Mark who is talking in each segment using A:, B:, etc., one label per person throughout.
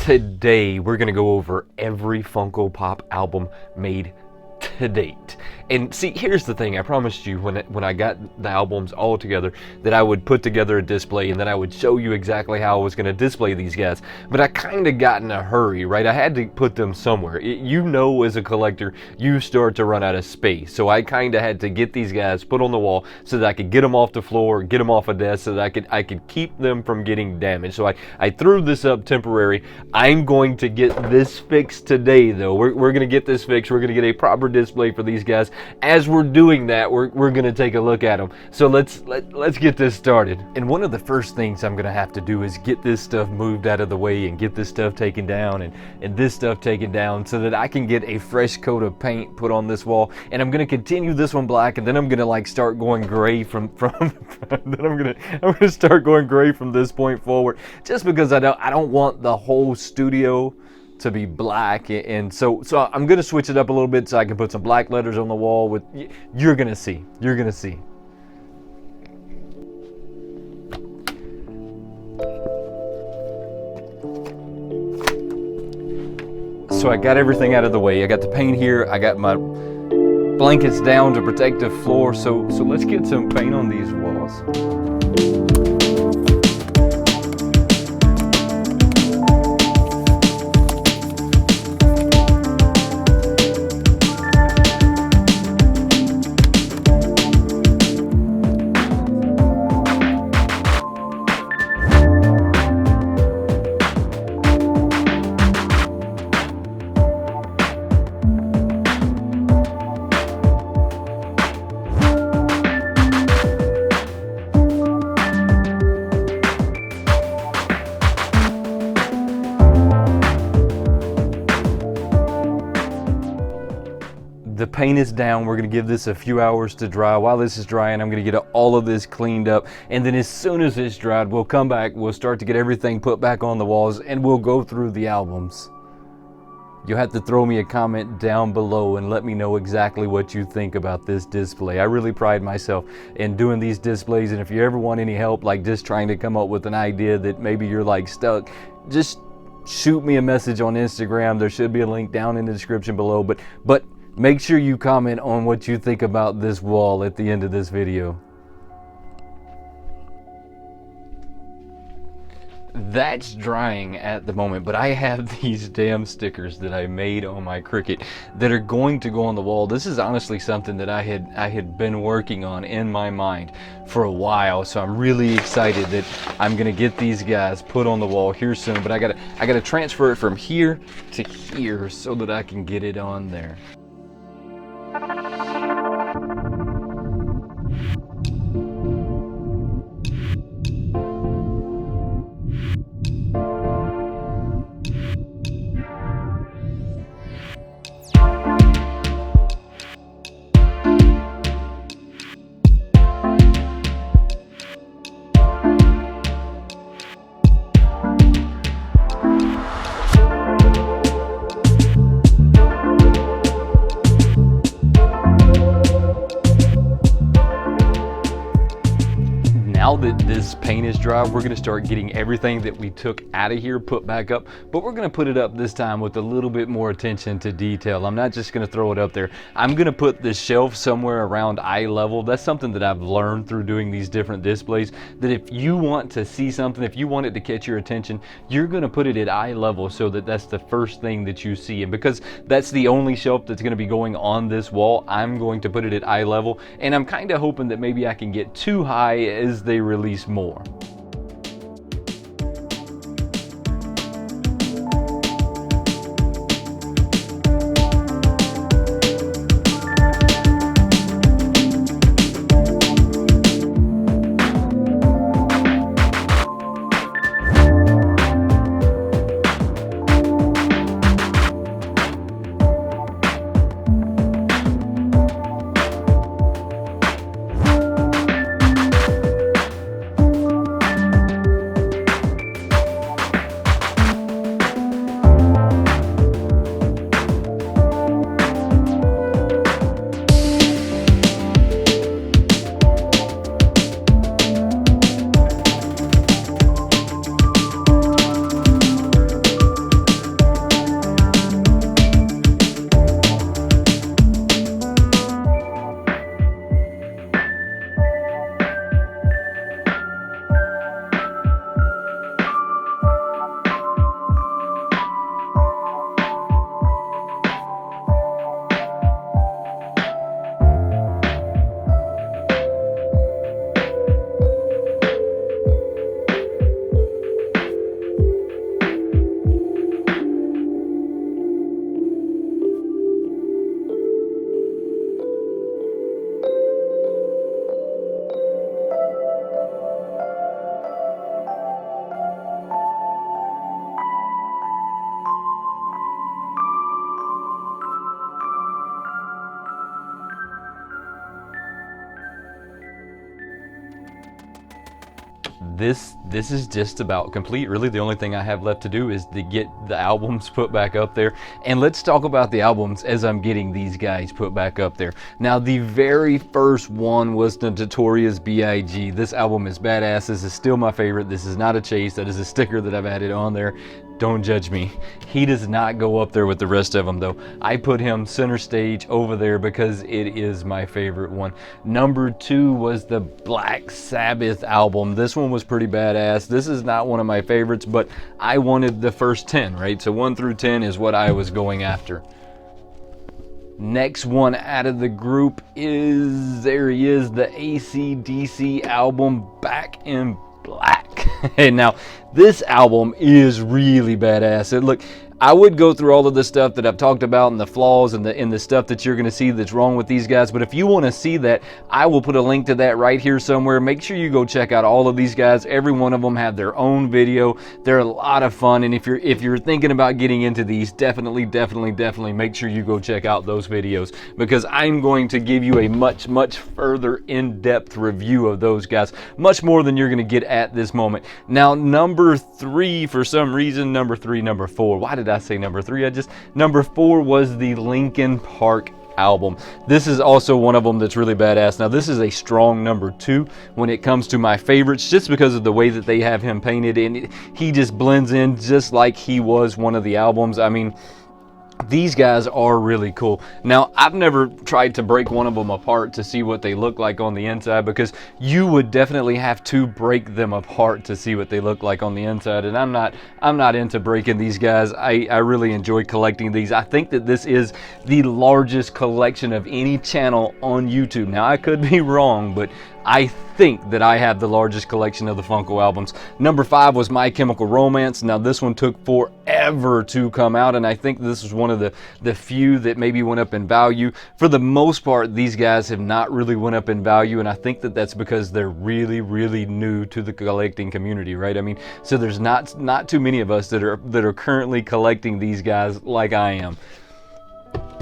A: Today we're gonna go over every Funko Pop album made to date. And see, here's the thing, I promised you when I got the albums all together that I would put together a display and then I would show you exactly how I was going to display these guys. But I kind of got in a hurry, right? I had to put them somewhere. You know, as a collector, you start to run out of space. So I kind of had to get these guys put on the wall so that I could get them off the floor, get them off a desk so that I could keep them from getting damaged. So I threw this up temporary. I'm going to get this fixed today, though. We're going to get this fixed. We're going to get a proper display for these guys. As we're doing that, we're going to take a look at them. So let's get this started. And one of the first things I'm going to have to do is get this stuff moved out of the way and get this stuff taken down and this stuff taken down so that I can get a fresh coat of paint put on this wall. And I'm going to continue this one black, and then I'm going to like start going gray from then I'm going to start going gray from this point forward, just because I don't want the whole studio to be black. And so I'm gonna switch it up a little bit so I can put some black letters on the wall. With you're gonna see. So I got everything out of the way. I got the paint here. I got my blankets down to protect the floor. So let's get some paint on these walls. The paint is down. We're gonna give this a few hours to dry. While this is drying, I'm gonna get all of this cleaned up. And then as soon as it's dried, we'll come back, we'll start to get everything put back on the walls, and we'll go through the albums. You'll have to throw me a comment down below and let me know exactly what you think about this display. I really pride myself in doing these displays, and if you ever want any help, like just trying to come up with an idea that maybe you're like stuck, just shoot me a message on Instagram. There should be a link down in the description below, but make sure you comment on what you think about this wall at the end of this video. That's drying at the moment, but I have these damn stickers that I made on my Cricut that are going to go on the wall. This is honestly something that I had been working on in my mind for a while, so I'm really excited that I'm gonna get these guys put on the wall here soon. But I gotta transfer it from here to here so that I can get it on there. Now that this paint is dry, we're gonna start getting everything that we took out of here put back up, but we're gonna put it up this time with a little bit more attention to detail. I'm not just gonna throw it up there. I'm gonna put the shelf somewhere around eye level. That's something that I've learned through doing these different displays, that if you want to see something, if you want it to catch your attention, you're gonna put it at eye level so that that's the first thing that you see. And because that's the only shelf that's gonna be going on this wall, I'm going to put it at eye level, and I'm kind of hoping that maybe I can get too high as they release more. this is just about complete. Really, the only thing I have left to do is to get the albums put back up there. And let's talk about the albums as I'm getting these guys put back up there. Now, the very first one was the Notorious B.I.G. This album is badass. This is still my favorite. This is not a chase. That is a sticker that I've added on there. Don't judge me. He does not go up there with the rest of them, though. I put him center stage over there because it is my favorite one. Number 2 was the Black Sabbath album. This one was pretty badass. This is not one of my favorites, but I wanted the first 10, right? So 1 through 10 is what I was going after. Next one out of the group is, there he is, the AC/DC album, Back in Black. And now this album is really badass. And look, I would go through all of the stuff that I've talked about and the flaws and the stuff that you're going to see that's wrong with these guys. But if you want to see that, I will put a link to that right here somewhere. Make sure you go check out all of these guys. Every one of them have their own video. They're a lot of fun. And if you're thinking about getting into these, definitely make sure you go check out those videos, because I'm going to give you a much further in-depth review of those guys, much more than you're going to get at this moment. Now, number 3, for some reason, number 4. Why did I say number 3? Number 4 was the Linkin Park album. This is also one of them that's really badass. Now, this is a strong number 2 when it comes to my favorites, just because of the way that they have him painted, and he just blends in just like he was one of the albums. I mean, these guys are really cool. Now, I've never tried to break one of them apart to see what they look like on the inside, because you would definitely have to break them apart to see what they look like on the inside, and I'm not into breaking these guys. I really enjoy collecting these. I think that this is the largest collection of any channel on YouTube. Now, I could be wrong, but I think that I have the largest collection of the Funko albums. Number 5 was My Chemical Romance. Now, this one took forever to come out, and I think this was one of the few that maybe went up in value. For the most part, these guys have not really went up in value, and I think that that's because they're really new to the collecting community, right? I mean, so there's not too many of us that are currently collecting these guys like I am.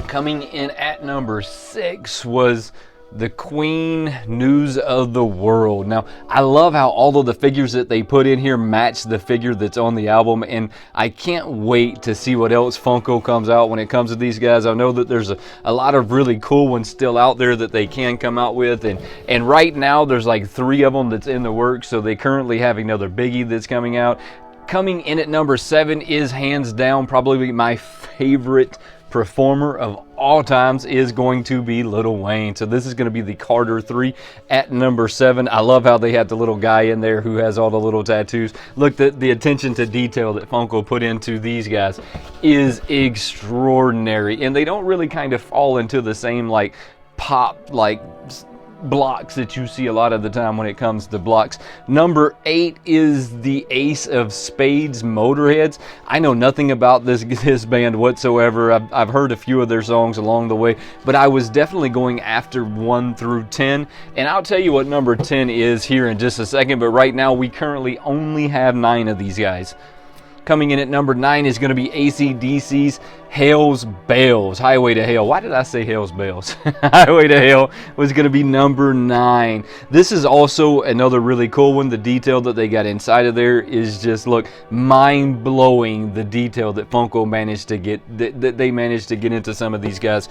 A: Coming in at number 6 was the Queen News of the World. Now, I love how all of the figures that they put in here match the figure that's on the album, and I can't wait to see what else Funko comes out when it comes to these guys. I know that there's a lot of really cool ones still out there that they can come out with, and right now there's like 3 of them that's in the works, so they currently have another biggie that's coming out. Coming in at number 7 is hands down probably my favorite performer of all times, is going to be Lil Wayne. So this is going to be the Carter 3 at number 7. I love how they had the little guy in there who has all the little tattoos. Look, the attention to detail that Funko put into these guys is extraordinary, and they don't really kind of fall into the same like pop like blocks that you see a lot of the time when it comes to blocks. Number 8 is the Ace of Spades Motorheads. I know nothing about this band whatsoever. I've heard a few of their songs along the way, but I was definitely going after 1 through 10, and I'll tell you what number 10 is here in just a second, but right now we currently only have 9 of these guys. Coming in at number 9 is going to be AC/DC's Hell's Bells, Highway to Hell. Why did I say Hell's Bells? Highway to Hell was going to be number 9. This is also another really cool one. The detail that they got inside of there is just, look, mind-blowing, the detail that Funko managed to get, that they managed to get into some of these guys.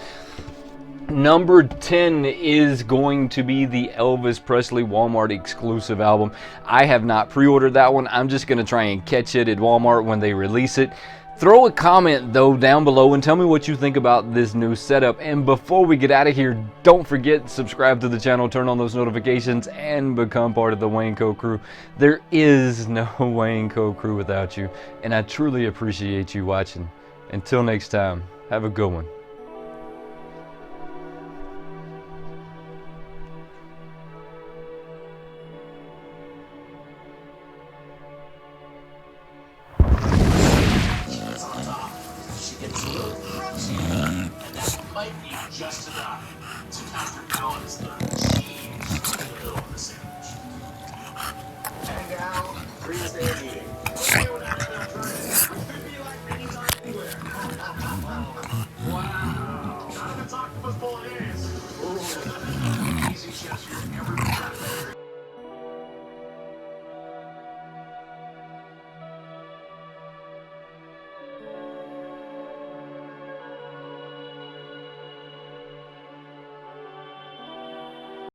A: Number 10 is going to be the Elvis Presley Walmart exclusive album. I have not pre-ordered that one. I'm just going to try and catch it at Walmart when they release it. Throw a comment though down below and tell me what you think about this new setup. And before we get out of here, don't forget, subscribe to the channel, turn on those notifications, and become part of the Wayneko crew. There is no Wayneko crew without you, and I truly appreciate you watching. Until next time, have a good one.
B: It's a little crunchy, and that might be just enough to counterbalance the